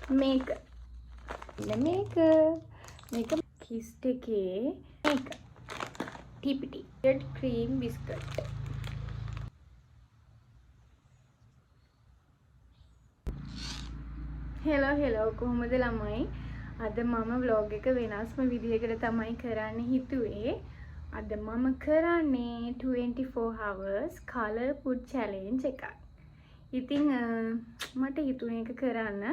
මේක කිස්ට් එකේ මේක TPT red cream biscuit. Hello කොහොමද ළමයි? අද මම vlog එක වෙනස්ම විදිහකට තමයි කරන්න හිතුවේ. අද මම කරන්නේ 24 hours color food challenge එකක්. ඉතින් මට හිතුනේ ඒක කරන්න.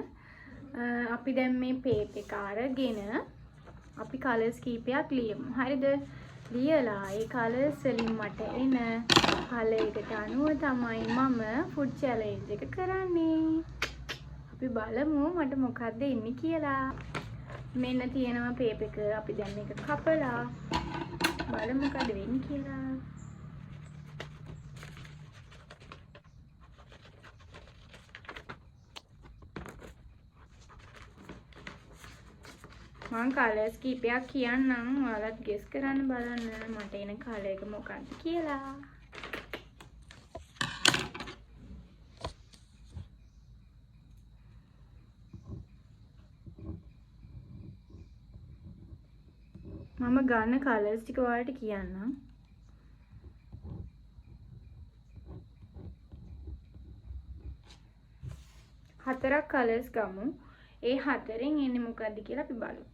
අපි දැන් මේ පේප් එක අරගෙන අපි කලර්ස් කීපයක් ලියමු. හරිද? ලියලා ඒ කලර්ස් වලින් මට එන කලර් එකට අනුව තමයි මම ෆුඩ් චැලෙන්ජ් එක කරන්නේ. අපි බලමු මට මොකක්ද එන්නේ කියලා. මෙන්න තියෙනවා පේප් එක. අපි දැන් මේක කපලා බලමු මොකද වෙන්නේ කියලා. මම කලර්ස් කීපයක් කියන්නම්. ඔයාලත් ගෙස් කරන්න බලන්න මට එන කලර් එක මොකක්ද කියලා. මම ගන්න කලර්ස් ටික ඔයාලට කියන්නම්. හතරක් කලර්ස් ගමු. ඒ හතරෙන් එන්නේ මොකක්ද කියලා අපි බලමු.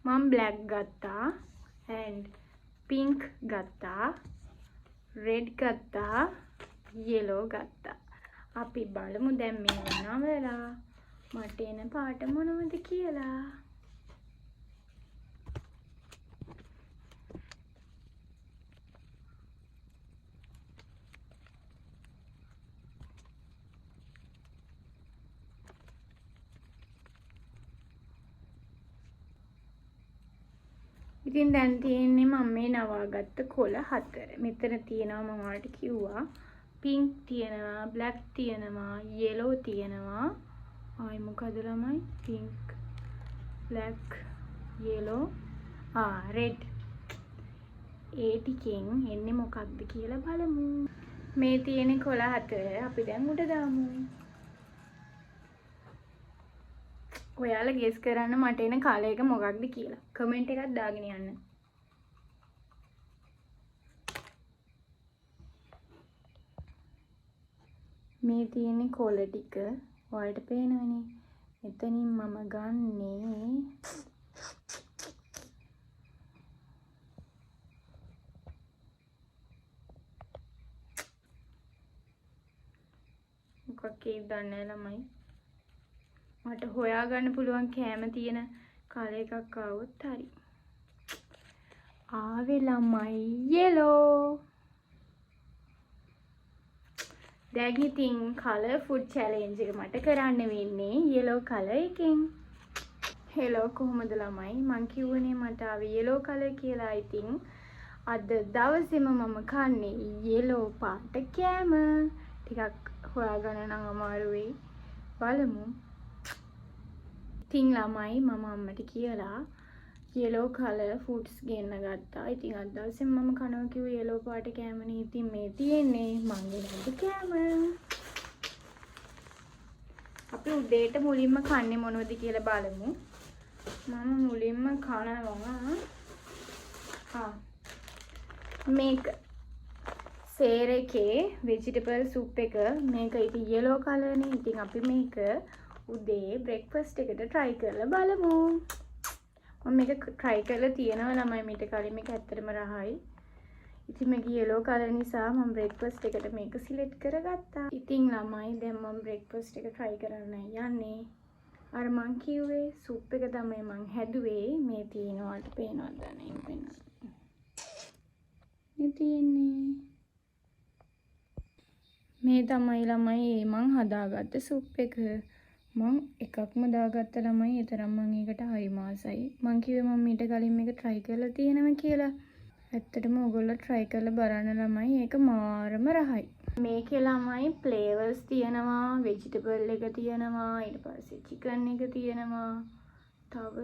මම black ගත්තා and pink ගත්තා, red ගත්තා, yellow ගත්තා. අපි බලමු දැන් මේ නවලා මට එන පාට මොනවද කියලා. ඉතින් දැන් තියෙන්නේ මම මේ නවාගත්ත කොළ 4. මෙතන තියෙනවා මම ඔයාලට කිව්වා pink තියෙනවා, black තියෙනවා, yellow තියෙනවා. ආයි මොකද ළමයි? pink, black, yellow, red. ඒ ටිකෙන් එන්නේ මොකක්ද කියලා බලමු. මේ තියෙන කොළ 4 අපි දැන් උඩ දාමු. ඔයාලා ගෙස් කරන්න මට එන කලර් එක මොකක්ද කියලා. කමෙන්ට් එකක් දාගෙන යන්න. මේ තියෙන කොළ ටික ඔයාලට පේනවනේ. එතනින් මම ගන්නේ මොකක්ද දන්නේ ළමයි. මට හොයාගන්න පුළුවන් කැම තියෙන කලර් එකක් ආවොත් හරි. ආවේ ළමයි yellow. දැන් ඉතින් color food challenge එක මට කරන්න වෙන්නේ yellow color එකෙන්. hello කොහොමද ළමයි? මං කිව්වනේ මට ආවේ yellow color කියලා. ඉතින් අද දවසේම මම කන්නේ yellow පාට කෑම. ටිකක් හොයාගන්න නම් අමාරු වෙයි. බලමු. ඉතින් ළමයි මම අම්මට කියලා yellow color foods ගෙන්න ගත්තා. ඉතින් අද දවසේ මම කනවා කිව්ව yellow පාට කෑමනේ. ඉතින් මේ තියෙන්නේ මගේ නේද කෑම. අපි උදේට මුලින්ම කන්නේ මොනවද කියලා බලමු. මම මුලින්ම කනවා මේක සේරකේ vegetable soup එක. මේක ඉතින් yellow color නේ. ඉතින් අපි මේක උදේ breakfast එකට try කරලා බලමු. මම මේක try කරලා තියෙනවා ළමයි මීට කලින්. මේක ඇත්තටම රහයි. ඉතින් මේක yellow color නිසා මම breakfast එකට මේක select කරගත්තා. ඉතින් ළමයි දැන් මම breakfast එක try කරන්න යන්නේ. අර මං කිව්වේ soup එක තමයි මං හැදුවේ. මේ තියෙනවට පේනවද නේ? පේනවා. මේ තියෙන්නේ මේ තමයි ළමයි මං හදාගත්ත soup එක. මං එකක්ම දාගත්ත ළමයි. ඒ තරම් මං ඒකට හරි මාසයි. මං කිව්වේ මම ඊට කලින් මේක try කරලා තියෙනවා කියලා. ඇත්තටම ඔයගොල්ලෝ try කරලා බලන්න ළමයි. ඒක මාරම රහයි. මේකේ ළමයි flavors තියෙනවා, vegetable එක තියෙනවා, ඊට පස්සේ chicken එක තියෙනවා. තව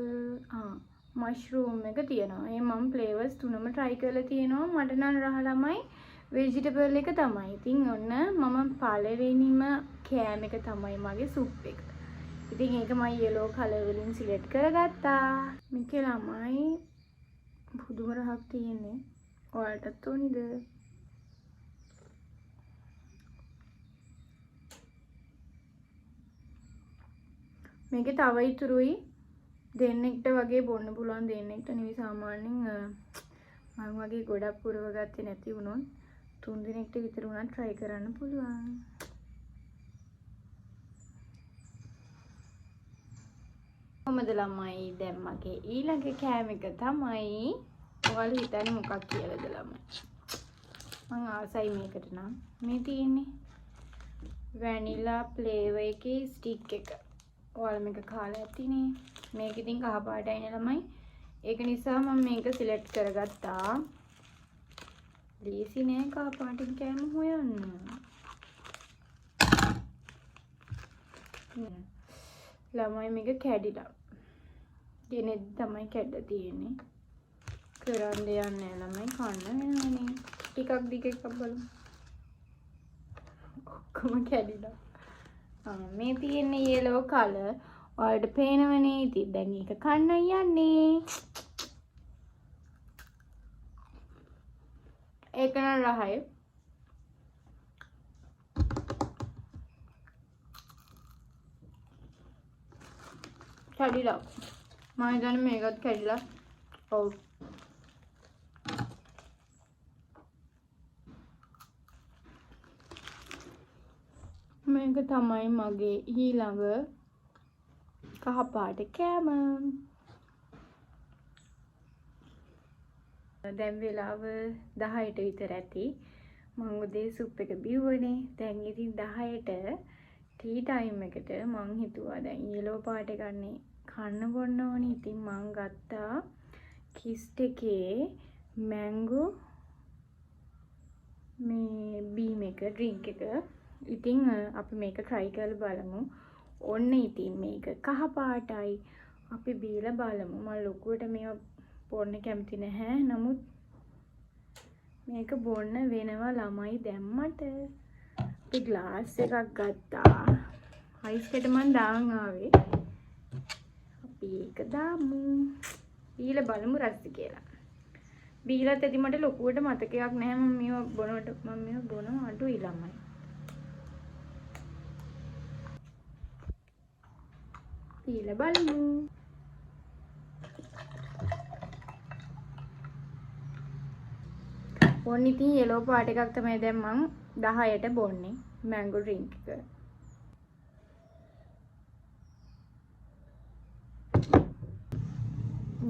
මෂ්රූම් එක තියෙනවා. ඒ මම ෆ්ලේවර්ස් තුනම try කරලා තියෙනවා. මට නම් රහ ළමයි vegetable එක තමයි. ඉතින් ඔන්න මම පළවෙනිම කෑම එක තමයි මගේ සුප් එක. ඉතින් ඒක මම yellow color වලින් select කරගත්තා. මේකේ ළමයි පුදුම රහක් තියෙන්නේ. ඔයාලටත් ඕනිද? මේකේ තව ඉතුරුයි දෙන්නෙක්ට වගේ බොන්න පුළුවන් දෙන්නෙක්ට නෙවෙයි සාමාන්‍යයෙන් මම වගේ ගොඩක් පුරව ගත්තේ නැති වුණොත් 3 දිනකට විතර උනත් try කරන්න පුළුවන්. කොහමද ළමයි දැන් මගේ ඊළඟ කෑම එක තමයි ඔයාලා හිතන්නේ මොකක් කියලාද ළමයි? මම ආසයි මේකට නම් මේ තියෙන්නේ වැනිලා ෆ්ලේවර් එකේ ස්ටික් එක. ඔයාලා මේක කාලා ඇතිනේ. මේක ඉතින් කහ පාටයිනේ ළමයි. ඒක නිසා මම මේක සිලෙක්ට් කරගත්තා. ලීසි නෑ කහ පාටින් කෑම හොයන්න. ළමයි මේක කැඩිලා. ගෙනෙත් තමයි කැඩලා තියෙන්නේ. කරන්න යන්නේ ළමයි කන්න වෙනවනේ. ටිකක් දිග එකක් බලමු. ඔක්කොම කැඩිලා. මේ තියෙන්නේ yellow color. ඔයාලට පේනවනේ. ඉතින් දැන් ඒක කන්න යන්නේ. ඒක නම් රහයි. කැඩිලා. මම හිතන්නේ මේකත් කැඩිලා. ඔව්. මේක තමයි මගේ ඊළඟ කහ පාට කෑම. දැන් වෙලාව 10ට විතර ඇති. මම උදේ සුප් එක බිව්වනේ. දැන් ඉතින් 10ට ටී ටයිම් එකට මං හිතුවා දැන් yellow පාට ගන්නේ කන්න බොන්න ඕනේ. ඉතින් මං ගත්තා කිස්ට් එකේ මැංගෝ මේ බීම් එක ඩ්‍රින්ක් එක. ඉතින් අපි මේක try කරලා බලමු. ඔන්න ඉතින් මේක කහ පාටයි. අපි බීලා බලමු. මම ලොකුවට මේව බොන්න කැමති නැහැ. නමුත් මේක බොන්න වෙනවා ළමයි දැම්මට. අපි ග්ලාස් එකක් ගත්තා. අයිස් එකට මම දාන් ආවේ. අපි ඒක දාමු. බීලා බලමු රසද කියලා. බීලත් ඇති මට ලොකුවට මතකයක් නැහැ. මම මේව බොනවා අඩුයි ළමයි. බීලා බලමු. ඔන්න ඉතින් yellow පාට එකක් තමයි දැන් මං 10ට බොන්නේ mango drink එක.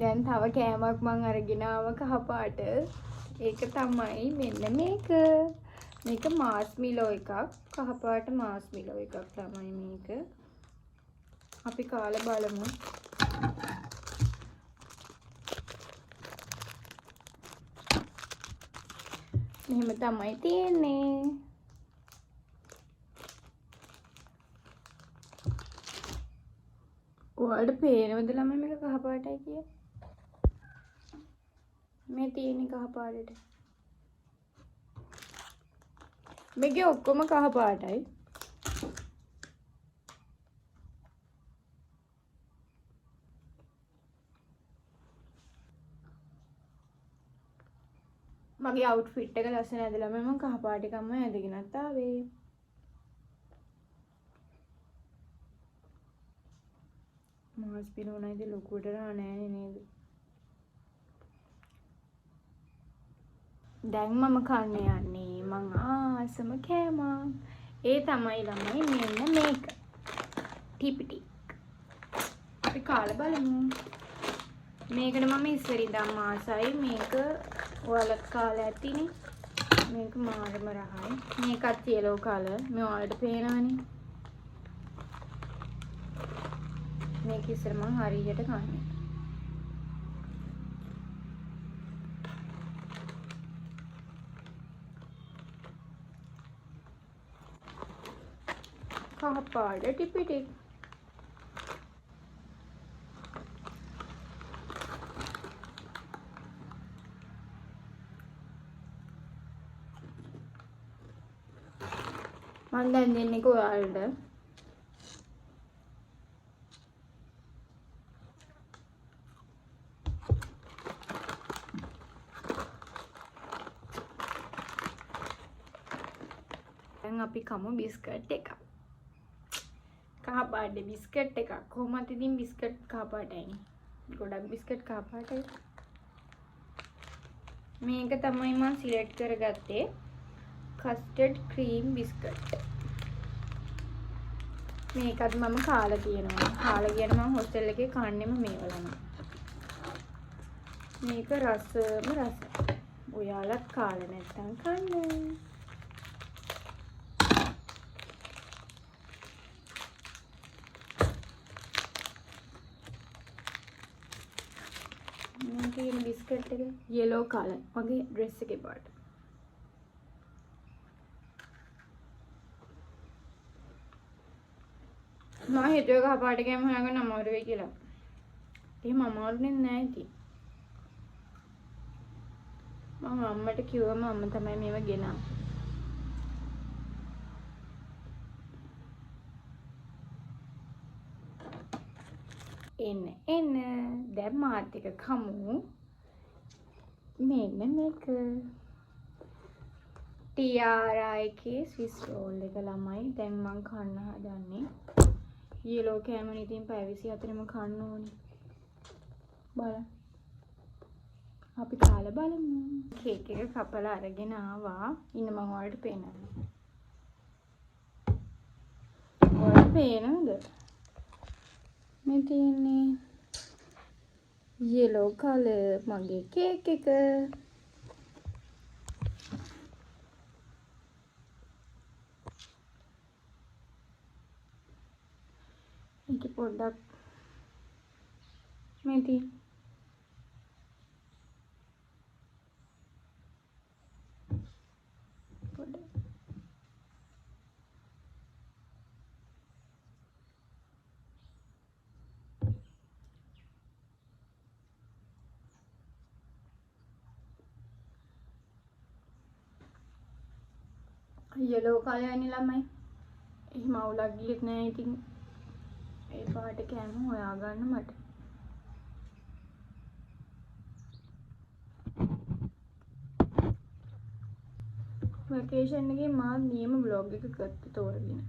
දැන් තව කෑමක් මං අරගෙන ආව කහ පාට. ඒක තමයි මෙන්න මේක. මේක මාස්මිලෝ එකක්. කහ පාට මාස්මිලෝ එකක් තමයි මේක. අපි කාලා බලමු. මෙහෙම තමයි තියෙන්නේ. ඔයාලට පේනවද ළමයි මේක කහ පාටයි කියලා? මේ තියෙන්නේ කහ පාටට. මේකේ ඔක්කොම කහ පාටයි. මගේ අවුට්ෆිට් එක ලස්සන ඇදලා මම කහ පාට එකම ඇඳගෙනත් ආවේ. මාස් පිරෝනයිද ලොකුවට නෑනේ නේද? දැන් මම කන්න යන්නේ මං ආසම කෑම. ඒ තමයි ළමයි මෙන්න මේක. ටිපිටික්. අපි කාලා බලමු. මේකට මම ඉස්සරින්දම ආසයි. මේක ඔයාලත් කාලා ඇතිනේ. මේක මාරම රහයි. මේකත් yellow color. මේ ඔයාලට පේනවනේ. මේක ඉස්සර මං හරියට කන්නේ. කහ පාට ටිපිටික්. මම දැන් දෙන්නේ ඔයාලට. දැන් අපි කමු බිස්කට් එකක්. කහ පාට බිස්කට් එකක්. කොහොමද ඉතින් බිස්කට් කහ පාටයිනේ. ගොඩක් බිස්කට් කහ පාටයි. මේක තමයි මම සිලෙක්ට් කරගත්තේ. කස්ටර්ඩ් ක්‍රීම් බිස්කට්. මේකත් මම කාලා තියෙනවා. කාලා කියන මම හොස්ටල් එකේ කන්නෙම මේවලම. මේක රසම රස. ඔයාලත් කාලා නැත්තම් කන්න. මේකේ බිස්කට් එක yellow color. මගේ dress එකේ පාට. මම හිතුවේ කහ පාට ගෑම හොයාගන්න අමාරු වෙයි කියලා. එහෙම අමාරුනේ නැහැ ඉතින්. මම අම්මට කිව්වම අම්ම තමයි මේව ගෙනාවේ. එන්න දැන් මාත් එක කමු. මෙන්න මේක. ටියාරා එකේ ස්විස් රෝල් එක ළමයි. දැන් මං කන්න හදන්නේ. yellow කෑමනේ ඉතින් පැය 24ම කන්න ඕනේ. බලන්න. අපි කාලා බලමු. කේක් එක කපලා අරගෙන ආවා. ඉන්න මම ඔයාලට පෙන්නන්නම්. ඔයාලට පේනවද? මේ තියෙන්නේ yellow color මගේ කේක් එක. මේක පොඩ්ඩක් මේ තියෙන පොඩ්ඩක් yellow color නේ ළමයි. එහෙම අවුලක් ගියෙත් නෑ ඉතින්. ඒ පාට කෑම හොයාගන්න මට. වැකේෂන් එකේ මා නියම vlog එක ගත්ත තෝරගෙන.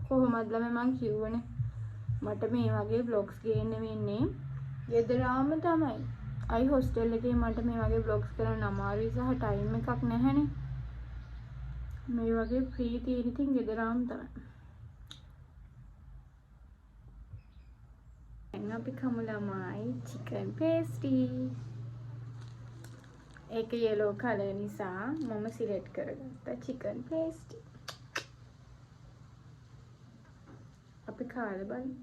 කොහොමද ළමයි මං කිව්වනේ මට මේ වගේ vlogs ගේන්න වෙන්නේ ගෙදරාම තමයි. අයි හොස්ටල් එකේ මට මේ වගේ vlogs කරන්න අමාරුයි සහ ටයිම් එකක් නැහැනේ. මේ වගේ ෆ්‍රී තියෙන ඉතින් ගෙදරාම තමයි. දැන් අපි කමු ළමයි chicken pasty. ඒක yellow color නිසා මම සිලෙක්ට් කරගත්තා chicken pasty. අපි කාලා බලමු.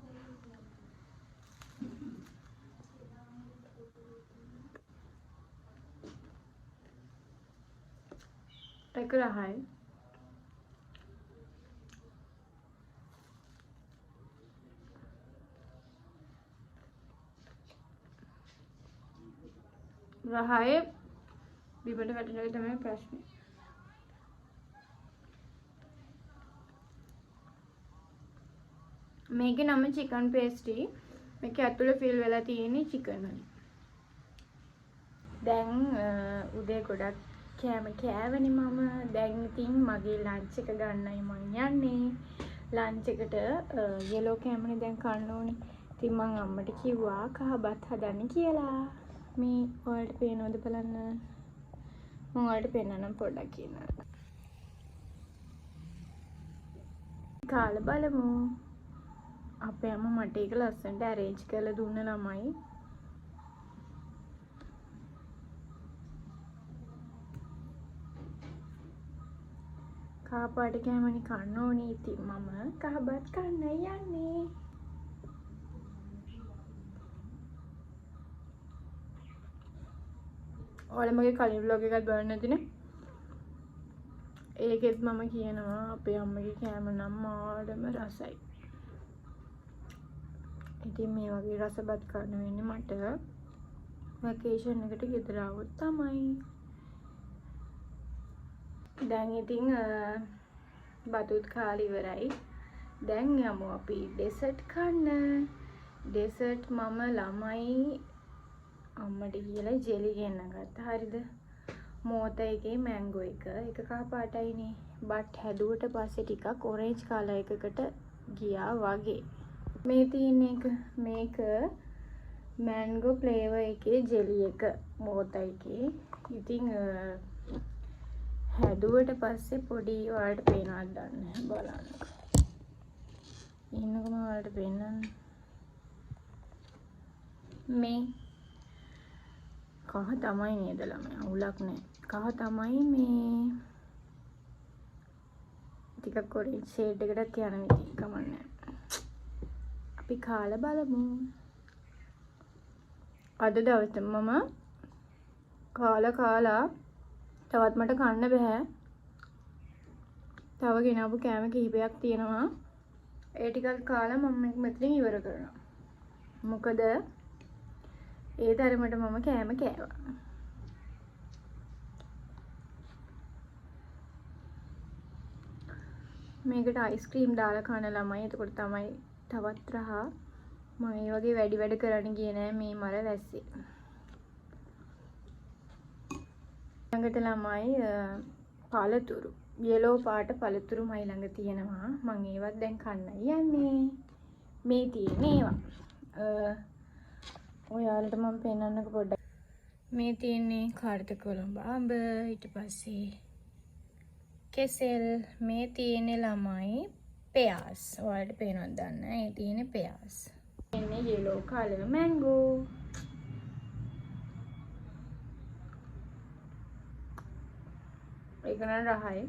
ඒක රහයි. රහයි බිමට වැටෙන එක තමයි ප්‍රශ්නේ. මේකේ නම chicken pasty. මේක ඇතුලේ ෆිල් වෙලා තියෙන්නේ chicken වලින්. දැන් උදේ ගොඩක් කෑම කෑවනේ මම. දැන් ඉතින් මගේ ලන්ච් එක ගන්නයි මං යන්නේ. ලන්ච් එකට yellow කෑමනේ දැන් කන්න ඕනේ. ඉතින් මං අම්මට කිව්වා කහ බත් හදන්න කියලා. මේ ඔයාලට පේනවද බලන්න. මම ඔයාලට පෙන්නන්නම් පොඩ්ඩක් කියනවා. කාලා බලමු. අපේ අම්මා මට ඒක ලස්සනට arrange කරලා දුන්න ළමයි. කහ පාට කෑමනේ කන්න ඕනේ. ඉතින් මම කහ බත් කන්න යන්නේ. ඔයාලා මගේ කලින් vlog එකක් බලන්න නැතිනේ. ඒකෙත් මම කියනවා අපේ අම්මගේ කෑම නම් මාඩම රසයි. ඉතින් මේ වගේ රසබත් කන්න වෙන්නේ මට වැකේෂන් එකට ගෙදර ආවොත් තමයි. දැන් ඉතින් බතුත් කාලේ ඉවරයි. දැන් යමු අපි ඩෙසර්ට් කන්න. ඩෙසර්ට් මම ළමයි අම්මට කියලා ජෙලි ගෙන්න ගත්තා. හරිද? මෝත එකේ මැංගෝ එක කහ පාටයිනේ. බට් හැදුවට පස්සේ ටිකක් ඔරේන්ජ් කලර් එකකට ගියා වගේ. මේ තියෙන එක මේක මැංගෝ ෆ්ලේවර් එකේ ජෙලි එක මෝත එකේ. ඉතින් හැදුවට පස්සේ පොඩි ඔයාලට පේනවද දන්නේ බලන්න. ඉන්නකම ඔයාලට පේන්නන්න. මේ කහ තමයි නේද ළමයි? අවුලක් නැහැ. කහ තමයි මේ ටිකක් ඔරේන්ජ් ෂේඩ් එකකට යන විදිහ කමන්නේ. අපි කාලා බලමු. අද දවසේ මම කාලා තවත් මට කන්න බෑ. තව ගෙනාවු කෑම කිහිපයක් තියෙනවා. ඒ ටිකක් කාලා මම මෙතනින් ඉවර කරනවා. මොකද ඒ තරමට මම කෑම කෑවා. මේකට අයිස්ක්‍රීම් දාලා කන ළමයි. එතකොට තමයි තවත් රහ. මම මේ වගේ වැඩ කරන්න ගියේ නෑ මේ මර වැස්සේ. ළඟට ළමයි පළතුරු yellow පාට පළතුරු මයි ළඟ තියෙනවා. මම ඒවත් දැන් කන්න යන්නේ. මේ තියෙන ඒවා. ඔයාලට මම පෙන්නන්නක පොඩ්ඩක්. මේ තියෙන්නේ කාර්ත කොළඹ අඹ, ඊට පස්සේ කෙසෙල්. මේ තියෙන්නේ ළමයි පෙයාස්. ඔයාලට පේනවද දන්නේ නැහැ. ඒ තියෙන්නේ පෙයාස්. එන්නේ yellow color mango. ඒක නම් රහයි.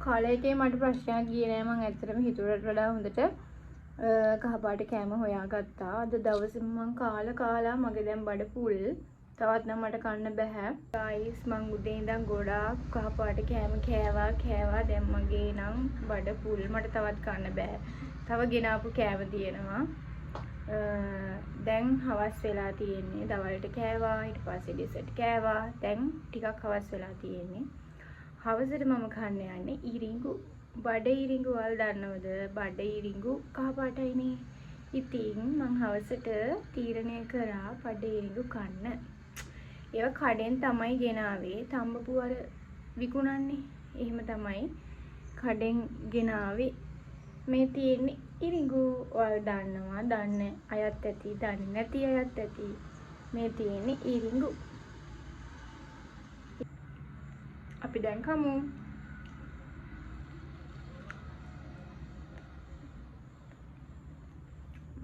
කාලේකේ මට ප්‍රශ්නයක් ගියේ නෑ. මම ඇත්තටම හිතුවට වඩා හොඳට කහපාට කෑම හොයාගත්තා. අද දවසේ මම කාලා මගේ දැන් බඩ පුල්. තවත් නම් මට කන්න බෑ. ගයිස් මං උදේ ඉඳන් ගොඩාක් කහපාට කෑම කෑවා. දැන් මගේ නම් බඩ පුල්. මට තවත් කන්න බෑ. තව ගෙනාපු කෑම තියෙනවා. දැන් හවස් වෙලා තියෙන්නේ. දවල්ට කෑවා. ඊට පස්සේ ඩෙසර්ට් කෑවා. දැන් ටිකක් හවස් වෙලා තියෙන්නේ. හවසට මම කන්න යන්නේ ඉරිඟු. බඩ ඉරිඟු වල් දන්නවද? බඩ ඉරිඟු කහ පාටයිනේ. ඉතින් මං හවසට තීරණය කරා බඩ ඉරිඟු කන්න. ඒවා කඩෙන් තමයි ගෙනාවේ. තඹපු අර විකුණන්නේ. එහෙම තමයි කඩෙන් ගෙනාවේ. මේ තියෙන්නේ ඉරිඟු. ඔයාලා දන්නවා. දන්න අයත් ඇති, දන්නේ නැති අයත් ඇති. මේ තියෙන්නේ ඉරිඟු. අපි දැන් කමු.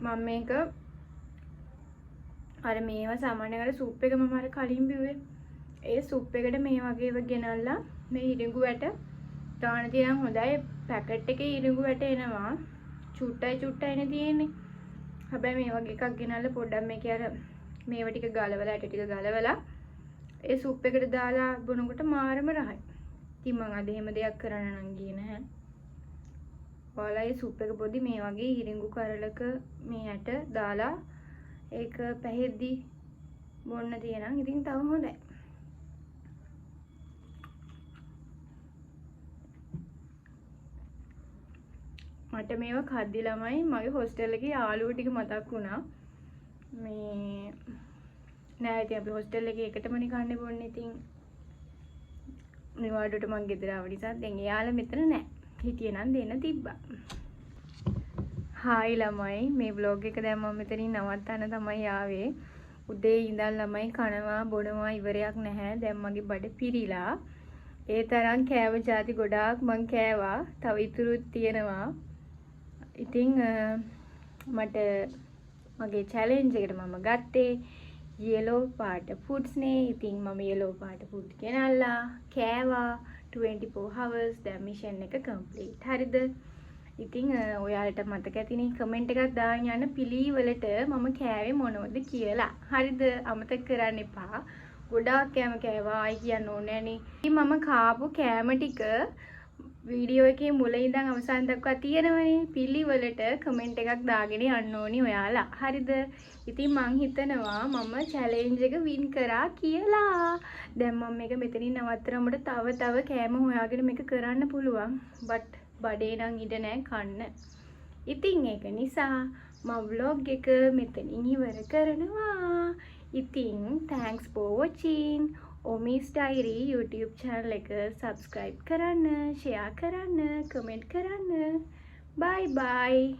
මම මේක අර මේවා සාමාන්‍යයෙන් සූප් එක මම අර කලින් බිව්වේ. ඒ සූප් එකට මේ වගේව ගෙනල්ලා මේ ඉරිඟු වැට දාන තියනම් හොඳයි. පැකට් එකේ ඉරිඟු වැට එනවා. චුට්ටයිනේ තියෙන්නේ. හැබැයි මේ වගේ එකක් ගෙනල්ලා පොඩ්ඩක් මේකේ අර මේව ටික ගලවලා ඇට ටික ගලවලා ඒ සූප් එකට දාලා බොනකොට මාරම රහයි. ඉතින් මම අද එහෙම දෙයක් කරන්න නම් ගියේ නැහැ. ඔයාලා ඒ සූප් එක පොඩි මේ වගේ ඉරිඟු කරලක මේ ඇට දාලා ඒක පැහෙද්දි බොන්න තියනම් ඉතින් තව හොඳයි. මට මේවා කද්දි ළමයි මගේ හොස්ටල් එකේ යාළුවෝ ටික මතක් වුණා. මේ නෑ ඉතින් අපි හොස්ටල් එකේ එකටමනේ කන්නේ බොන්නේ. ඉතින් නිවාඩුවට මං ගෙදර ආව නිසා දැන් එයාලා මෙතන නෑ. හිටියේ නම් දෙන්න තිබ්බා. හායි ළමයි, මේ vlog එක දැන් මම මෙතනින් නවත්තන්න තමයි ආවේ. උදේ ඉඳන් ළමයි කනවා බොනවා ඉවරයක් නැහැ. දැන් මගේ බඩ පිරීලා. ඒ තරම් කෑව જાති ගොඩාක් මං කෑවා. තව ඉතුරුත් තියෙනවා. ඉතින් මට මගේ චැලෙන්ජ් එකට මම ගත්තේ yellow පාට foods නේ. ඉතින් මම yellow පාට food ගෙනල්ලා කෑවා 24 hours. දැන් මිෂන් එක complete. හරිද? ඉතින් ඔයාලට මතක ඇතිනේ කමෙන්ට් එකක් දාන්න යන්න පිළිවෙලට මම කෑවේ මොනවද කියලා. හරිද? අමතක කරන්න එපා. ගොඩාක් කෑම කෑවා. ආයි කියන්න ඕනේ නෑනේ. ඉතින් මම කාපු කෑම ටික වීඩියෝ එකේ මුල ඉඳන් අවසාන දක්වා තියෙනවනේ. පිළිවෙලට කමෙන්ට් එකක් දාගෙන යන්න ඕනි ඔයාලා. හරිද? ඉතින් මං හිතනවා මම චැලෙන්ජ් එක වින් කරා කියලා. දැන් මම මේක මෙතනින් නවත්තනකොට තව කෑම හොයාගෙන මේක කරන්න පුළුවන්. බට් බඩේ නම් ඉඩ නැහැ කන්න. ඉතින් ඒක නිසා මම vlog එක මෙතනින් ඉවර කරනවා. ඉතින් thanks for watching. Omi's Diary YouTube channel එක subscribe කරන්න, share කරන්න, comment කරන්න. Bye bye.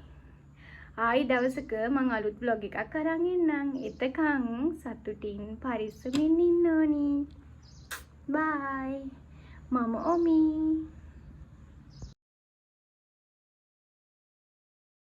ආයි දවසක මං අලුත් vlog එකක් අරන් එන්නම්. එතකන් සතුටින් පරිස්සමින් ඉන්න ඕනි. Bye. මම Omi.